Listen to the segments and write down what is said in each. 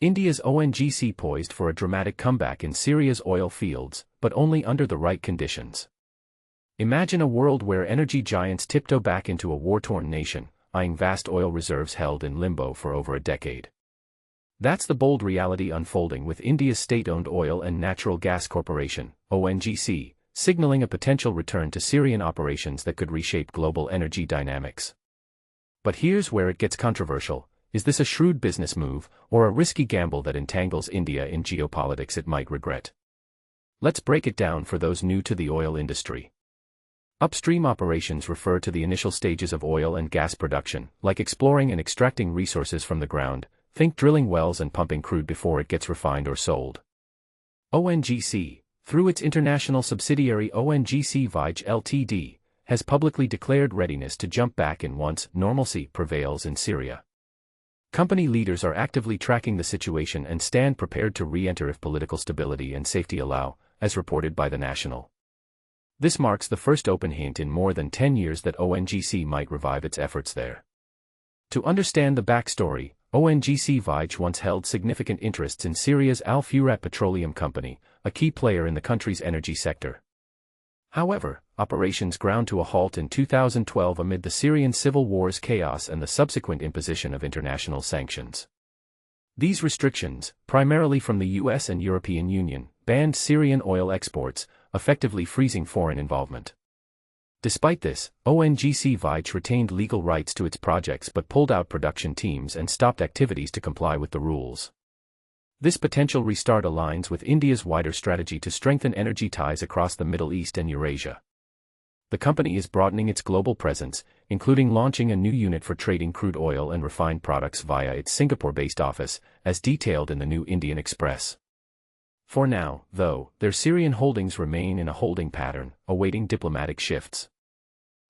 India's ONGC poised for a dramatic comeback in Syria's oil fields, but only under the right conditions. Imagine a world where energy giants tiptoe back into a war-torn nation, eyeing vast oil reserves held in limbo for over a decade. That's the bold reality unfolding with India's state-owned oil and natural gas corporation, ONGC, signaling a potential return to Syrian operations that could reshape global energy dynamics. But here's where it gets controversial. Is this a shrewd business move, or a risky gamble that entangles India in geopolitics it might regret? Let's break it down for those new to the oil industry. Upstream operations refer to the initial stages of oil and gas production, like exploring and extracting resources from the ground. Think drilling wells and pumping crude before it gets refined or sold. ONGC, through its international subsidiary ONGC Vij Ltd, has publicly declared readiness to jump back in once normalcy prevails in Syria. Company leaders are actively tracking the situation and stand prepared to re-enter if political stability and safety allow, as reported by The National. This marks the first open hint in more than 10 years that ONGC might revive its efforts there. To understand the backstory, ONGC Vij once held significant interests in Syria's Al Furat Petroleum Company, a key player in the country's energy sector. However, operations ground to a halt in 2012 amid the Syrian civil war's chaos and the subsequent imposition of international sanctions. These restrictions, primarily from the US and European Union, banned Syrian oil exports, effectively freezing foreign involvement. Despite this, ONGC Vij retained legal rights to its projects but pulled out production teams and stopped activities to comply with the rules. This potential restart aligns with India's wider strategy to strengthen energy ties across the Middle East and Eurasia. The company is broadening its global presence, including launching a new unit for trading crude oil and refined products via its Singapore-based office, as detailed in the New Indian Express. For now, though, their Syrian holdings remain in a holding pattern, awaiting diplomatic shifts.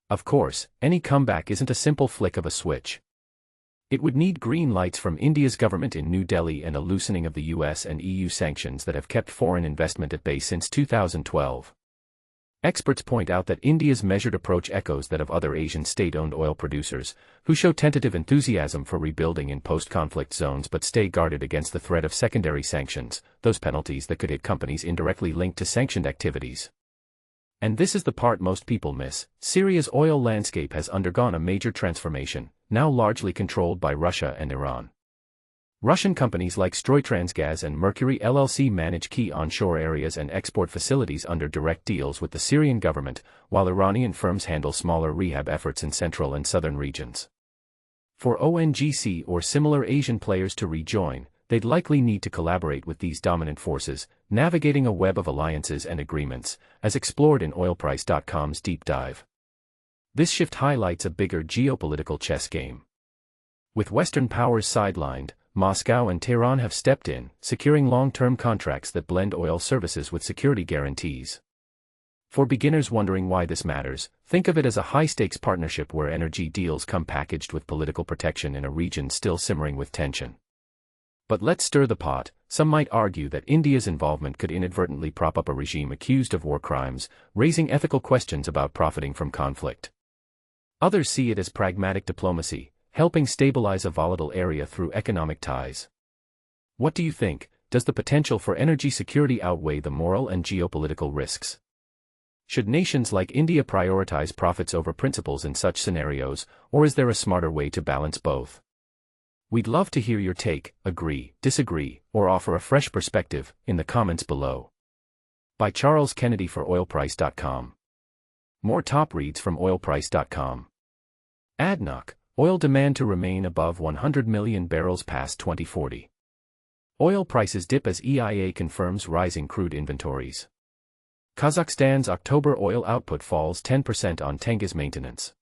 Of course, any comeback isn't a simple flick of a switch. It would need green lights from India's government in New Delhi and a loosening of the US and EU sanctions that have kept foreign investment at bay since 2012. Experts point out that India's measured approach echoes that of other Asian state-owned oil producers, who show tentative enthusiasm for rebuilding in post-conflict zones but stay guarded against the threat of secondary sanctions, those penalties that could hit companies indirectly linked to sanctioned activities. And this is the part most people miss. Syria's oil landscape has undergone a major transformation, now largely controlled by Russia and Iran. Russian companies like Stroytransgaz and Mercury LLC manage key onshore areas and export facilities under direct deals with the Syrian government, while Iranian firms handle smaller rehab efforts in central and southern regions. For ONGC or similar Asian players to rejoin, they'd likely need to collaborate with these dominant forces, navigating a web of alliances and agreements, as explored in oilprice.com's deep dive. This shift highlights a bigger geopolitical chess game. With Western powers sidelined, Moscow and Tehran have stepped in, securing long-term contracts that blend oil services with security guarantees. For beginners wondering why this matters, think of it as a high-stakes partnership where energy deals come packaged with political protection in a region still simmering with tension. But let's stir the pot. Some might argue that India's involvement could inadvertently prop up a regime accused of war crimes, raising ethical questions about profiting from conflict. Others see it as pragmatic diplomacy, helping stabilize a volatile area through economic ties. What do you think? Does the potential for energy security outweigh the moral and geopolitical risks? Should nations like India prioritize profits over principles in such scenarios, or is there a smarter way to balance both? We'd love to hear your take, agree, disagree, or offer a fresh perspective, in the comments below. By Charles Kennedy for oilprice.com. More top reads from oilprice.com. ADNOC, oil demand to remain above 100 million barrels past 2040. Oil prices dip as EIA confirms rising crude inventories. Kazakhstan's October oil output falls 10% on Tengiz maintenance.